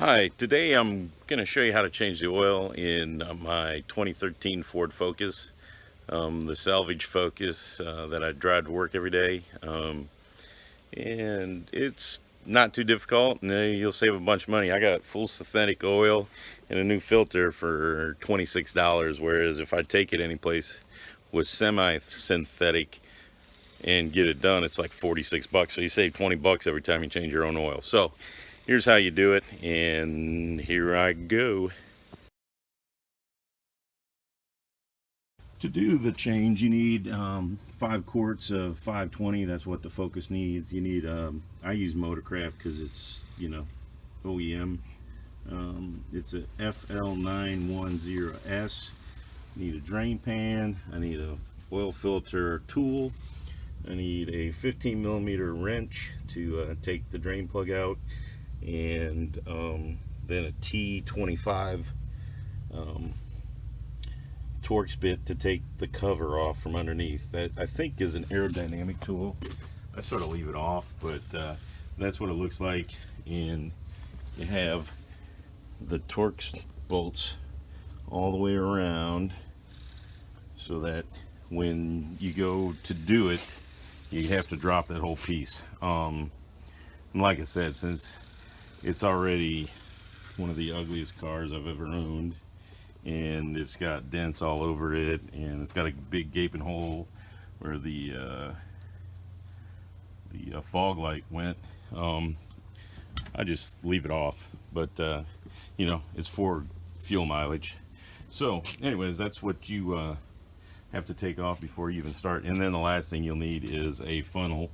Hi, today I'm going to show you how to change the oil in my 2013 Ford Focus, the salvage Focus that I drive to work every day. And it's not too difficult, and you'll save a bunch of money. I got full synthetic oil and a new filter for $26, whereas if I take it anyplace with semi-synthetic and get it done, it's like 46 bucks. So you save 20 bucks every time you change your own oil. So here's how you do it, and here I go. To do the change, you need 5 quarts of 520. That's what the Focus needs. You need, I use Motorcraft because it's, OEM. It's a FL910S. Need a drain pan. I need a oil filter tool. I need a 15 millimeter wrench to take the drain plug out, and then a T25 Torx bit to take the cover off from underneath. That I think is an aerodynamic tool. I sort of leave it off, but that's what it looks like. And you have the Torx bolts all the way around, so that when you go to do it, you have to drop that whole piece. And like I said, since it's already one of the ugliest cars I've ever owned, and it's got dents all over it, and it's got a big gaping hole where the fog light went, I just leave it off. But it's for fuel mileage. So anyways, that's what you have to take off before you even start. And then the last thing you'll need is a funnel,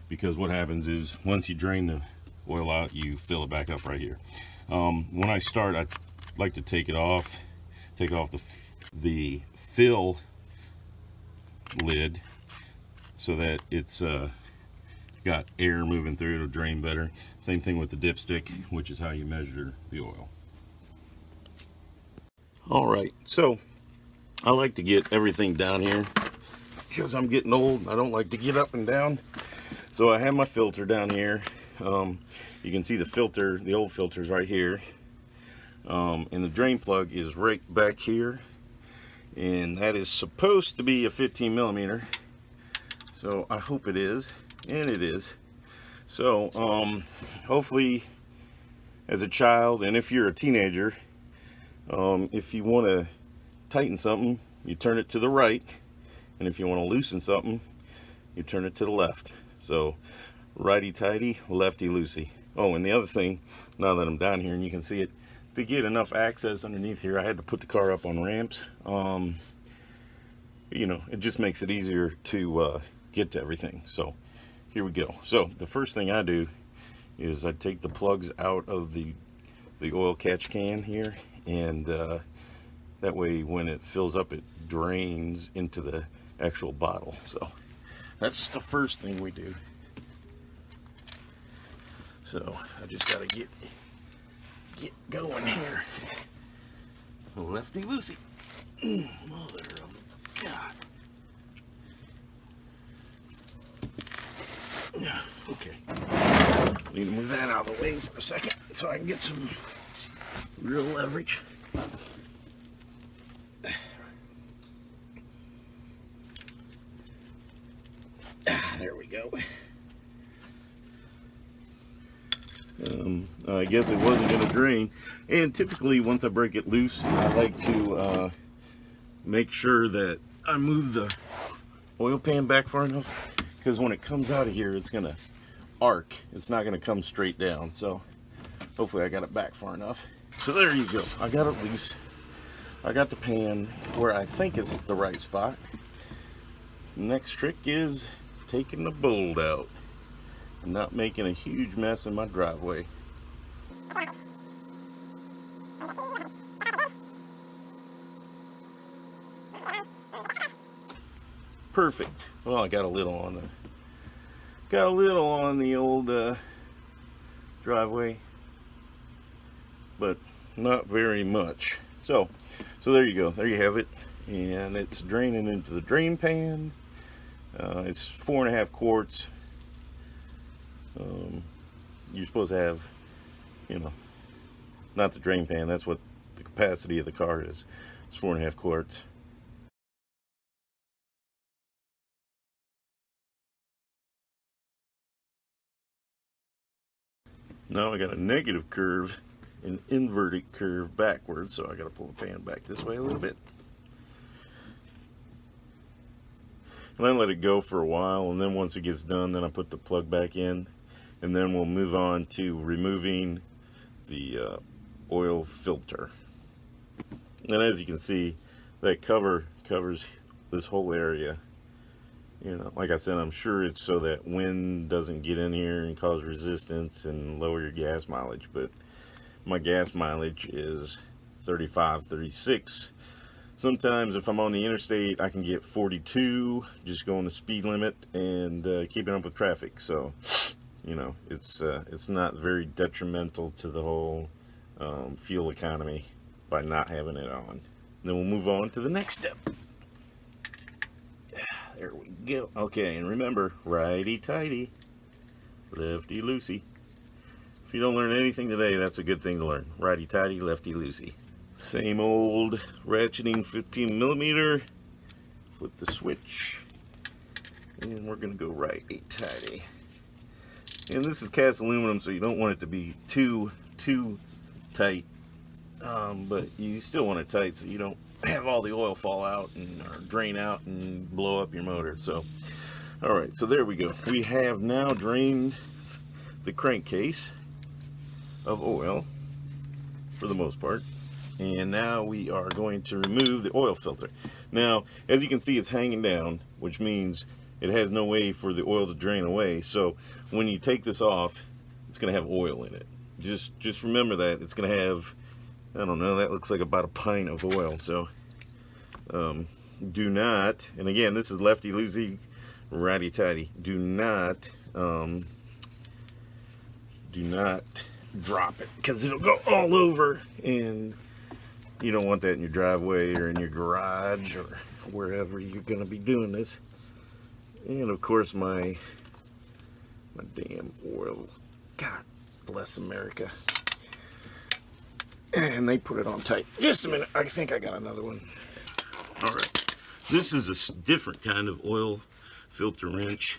because what happens is once you drain the oil out, you fill it back up right here. When I start, I like to take off the fill lid, so that it's got air moving through. It'll drain better. Same thing with the dipstick, which is how you measure the oil. All right, so I like to get everything down here because I'm getting old. I don't like to get up and down. So I have my filter down here. You can see the filter, the old filter's right here. And the drain plug is right back here. And that is supposed to be a 15 millimeter. So I hope it is, and it is. So hopefully as a child, and if you're a teenager, if you want to tighten something, you turn it to the right, and if you want to loosen something, you turn it to the left. So righty tighty, lefty loosey. Oh, and the other thing, now that I'm down here and you can see it, to get enough access underneath here, I had to put the car up on ramps. It just makes it easier to get to everything. So here we go. So the first thing I do is I take the plugs out of the oil catch can here, and that way when it fills up, it drains into the actual bottle. So that's the first thing we do. So I just gotta get going here. Lefty loosey. Mother of God. Okay. Need to move that out of the way for a second so I can get some real leverage. There we go. I guess it wasn't going to drain. And typically once I break it loose, I like to make sure that I move the oil pan back far enough, because when it comes out of here, it's going to arc. It's not going to come straight down. So hopefully I got it back far enough. So there you go. I got it loose. I got the pan where I think is the right spot. Next trick is taking the bolt out and not making a huge mess in my driveway. Perfect. Well, I got a little on the old driveway, but not very much. So there you go. There you have it, and it's draining into the drain pan. It's 4.5 quarts. You're supposed to have, not the drain pan. That's what the capacity of the car is. It's 4.5 quarts. Now I got a negative curve, an inverted curve backwards, so I got to pull the pan back this way a little bit. And I let it go for a while, and then once it gets done, then I put the plug back in, and then we'll move on to removing the oil filter. And as you can see, that cover covers this whole area. You know, like I said, I'm sure it's so that wind doesn't get in here and cause resistance and lower your gas mileage, but my gas mileage is 35, 36. Sometimes if I'm on the interstate, I can get 42 just going the speed limit and keeping up with traffic. So, you know, it's not very detrimental to the whole fuel economy by not having it on. Then we'll move on to the next step. There we go. Okay, and remember, righty-tighty, lefty-loosey. If you don't learn anything today, that's a good thing to learn. Righty-tighty, lefty-loosey. Same old ratcheting 15 millimeter. Flip the switch. And we're going to go righty-tighty. And this is cast aluminum, so you don't want it to be too tight. But you still want it tight so you don't have all the oil fall out and or drain out and blow up your motor. So, all right, so there we go. We have now drained the crankcase of oil for the most part, and now we are going to remove the oil filter. Now, as you can see, it's hanging down, which means it has no way for the oil to drain away. So when you take this off, it's going to have oil in it. Just remember that it's going to have, I don't know, that looks like about a pint of oil. So do not, and again, this is lefty-loosey, righty-tighty. Do not drop it, because it'll go all over, and you don't want that in your driveway or in your garage or wherever you're going to be doing this. And of course, my damn oil. God bless America. And they put it on tight. Just a minute. I think I got another one. All right. This is a different kind of oil filter wrench.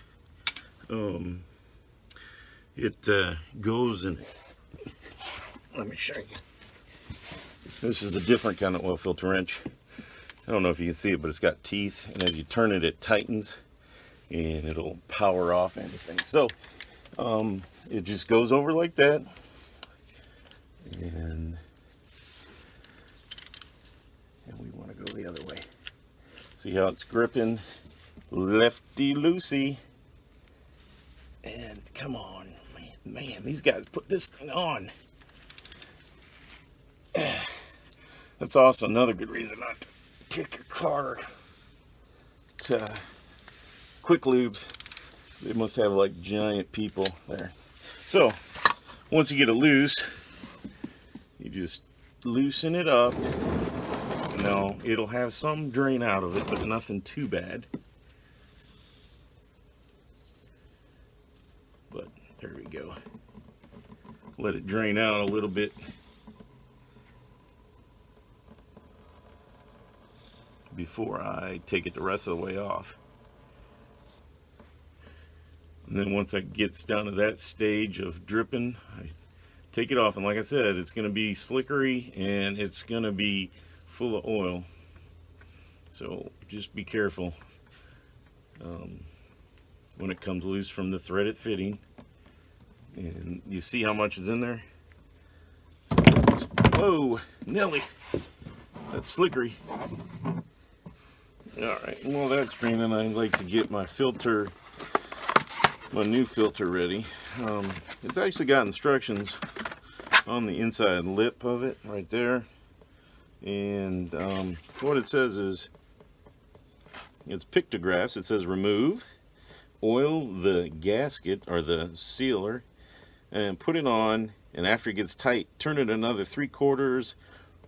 It goes in. Let me show you. This is a different kind of oil filter wrench. I don't know if you can see it, but it's got teeth, and as you turn it, it tightens, and it'll power off anything. So it just goes over like that, and we want to go the other way. See how it's gripping, lefty-loosey, and come on, man, these guys put this thing on. That's also another good reason not to take your car to Quick Lubes. They must have like giant people there. So once you get it loose, you just loosen it up. Now it'll have some drain out of it, but nothing too bad. But there we go. Let it drain out a little bit before I take it the rest of the way off. And then once that gets down to that stage of dripping, I take it off. And like I said, it's going to be slickery and it's going to be full of oil. So just be careful when it comes loose from the threaded fitting. And you see how much is in there? Whoa, Nelly, that's slickery. Alright, well that's draining. I'd like to get my filter, my new filter ready. It's actually got instructions on the inside lip of it right there. And what it says is, it's pictographs. It says remove, oil the gasket or the sealer, and put it on, and after it gets tight, turn it another 3/4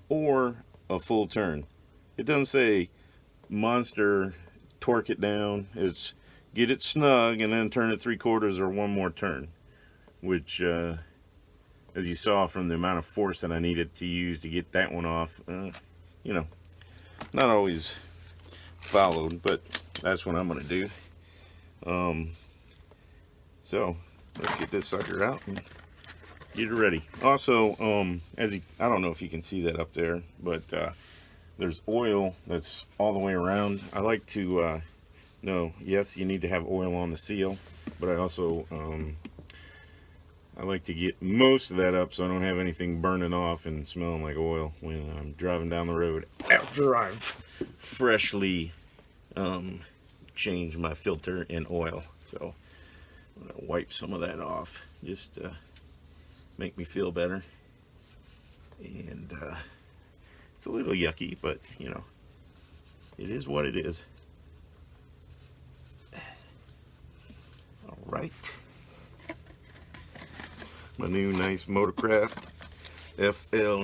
or a full turn. It doesn't say monster torque it down. It's get it snug and then turn it 3/4 or one more turn, which as you saw from the amount of force that I needed to use to get that one off, you know, not always followed, but that's what I'm gonna do. So let's get this sucker out and get it ready. Also, I don't know if you can see that up there, but there's oil that's all the way around. I like to yes, you need to have oil on the seal, but I also I like to get most of that up so I don't have anything burning off and smelling like oil when I'm driving down the road after I've freshly changed my filter and oil. So I'm gonna wipe some of that off just to make me feel better. And it's a little yucky, but you know, it is what it is. All right. My new nice Motorcraft FL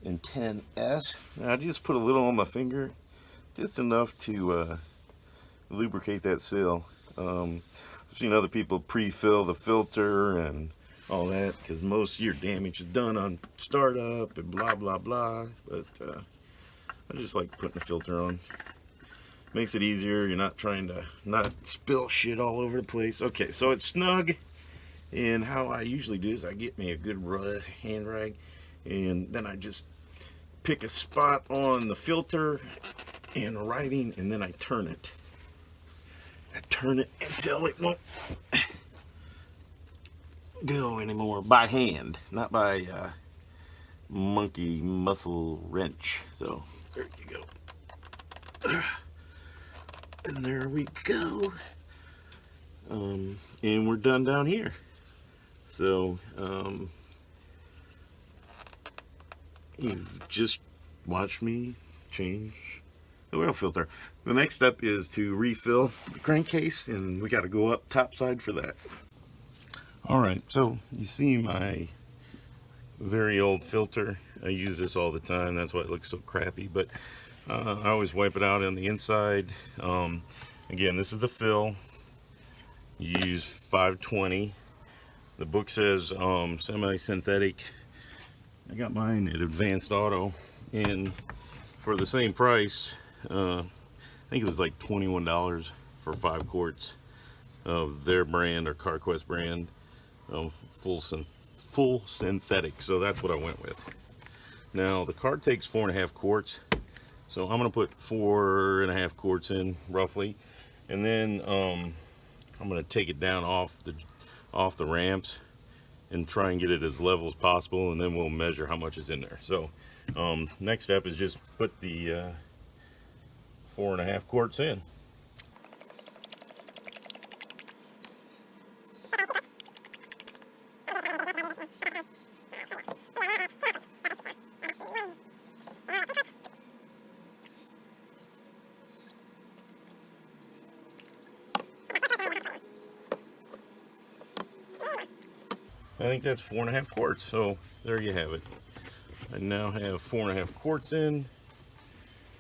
910S. I just put a little on my finger, just enough to lubricate that seal. I've seen other people pre-fill the filter and all that, because most of your damage is done on startup and blah blah blah. But I just like putting the filter on. Makes it easier. You're not trying to not spill shit all over the place. Okay, so it's snug. And how I usually do is I get me a good hand rag, and then I just pick a spot on the filter and the writing, and then I turn it. I turn it until it won't go anymore by hand, not by monkey muscle wrench. So there you go. And there we go. And we're done down here. So you've just watched me change the oil filter. The next step is to refill the crankcase, and we got to go up topside for that. All right, so you see my very old filter. I use this all the time. That's why it looks so crappy, but I always wipe it out on the inside. Again, this is a fill. You use 520. The book says semi-synthetic. I got mine at Advanced Auto, and for the same price, I think it was like $21 for 5 quarts of their brand or CarQuest brand, full synthetic. So that's what I went with. Now the car takes 4.5 quarts, so I'm gonna put 4.5 quarts in roughly, and then I'm gonna take it down off the ramps and try and get it as level as possible, and then we'll measure how much is in there. So next step is just put the 4.5 quarts in. I think that's 4.5 quarts, so there you have it. I now have 4.5 quarts in.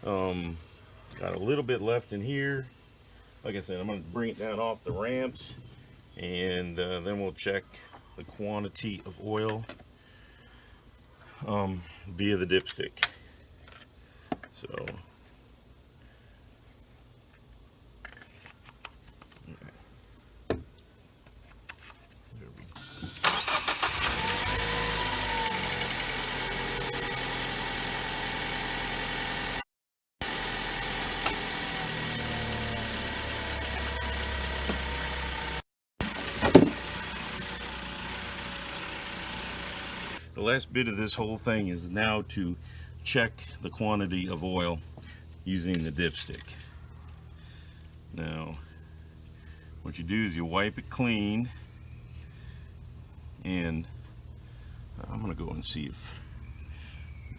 Got a little bit left in here. Like I said, I'm going to bring it down off the ramps, and then we'll check the quantity of oil via the dipstick. So the last bit of this whole thing is now to check the quantity of oil using the dipstick. Now, what you do is you wipe it clean, and I'm gonna go and see if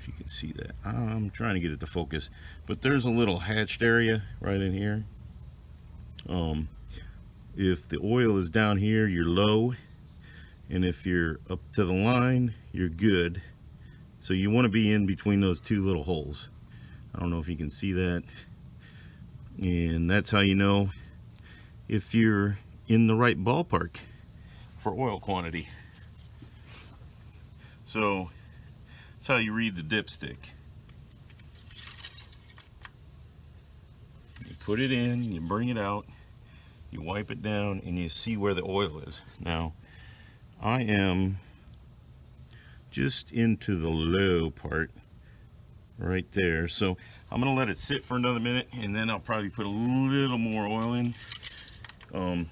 you can see that. I'm trying to get it to focus, but there's a little hatched area right in here. If the oil is down here, you're low, and if you're up to the line, you're good. So you want to be in between those two little holes. I don't know if you can see that, and that's how you know if you're in the right ballpark for oil quantity. So that's how you read the dipstick. You put it in, you bring it out, you wipe it down, and you see where the oil is. Now, I am just into the low part right there. So I'm gonna let it sit for another minute, and then I'll probably put a little more oil in.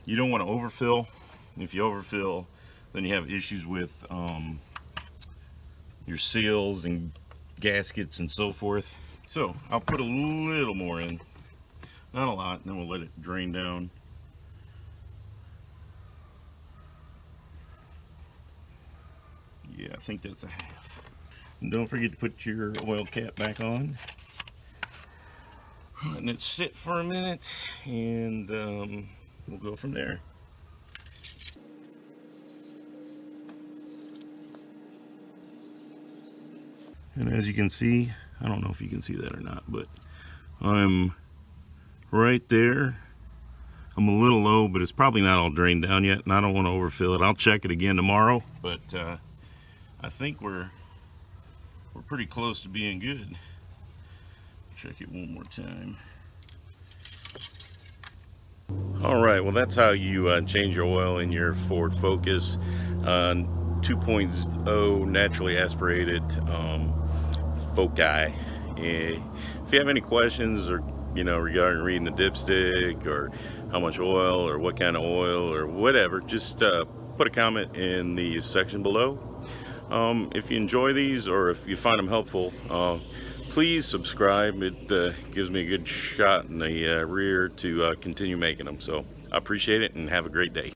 You don't want to overfill. If you overfill, then you have issues with your seals and gaskets and so forth. So I'll put a little more in, not a lot, and then we'll let it drain down. Yeah, I think that's a half. And don't forget to put your oil cap back on. Letting it sit for a minute, and we'll go from there. And as you can see, I don't know if you can see that or not, but I'm right there. I'm a little low, but it's probably not all drained down yet, and I don't want to overfill it. I'll check it again tomorrow, but I think we're pretty close to being good. Check it one more time. All right, well, that's how you change your oil in your Ford Focus 2.0 naturally aspirated Foci. If you have any questions, or regarding reading the dipstick, or how much oil, or what kind of oil, or whatever, just put a comment in the section below. If you enjoy these, or if you find them helpful, please subscribe. It gives me a good shot in the rear to continue making them. So I appreciate it, and have a great day.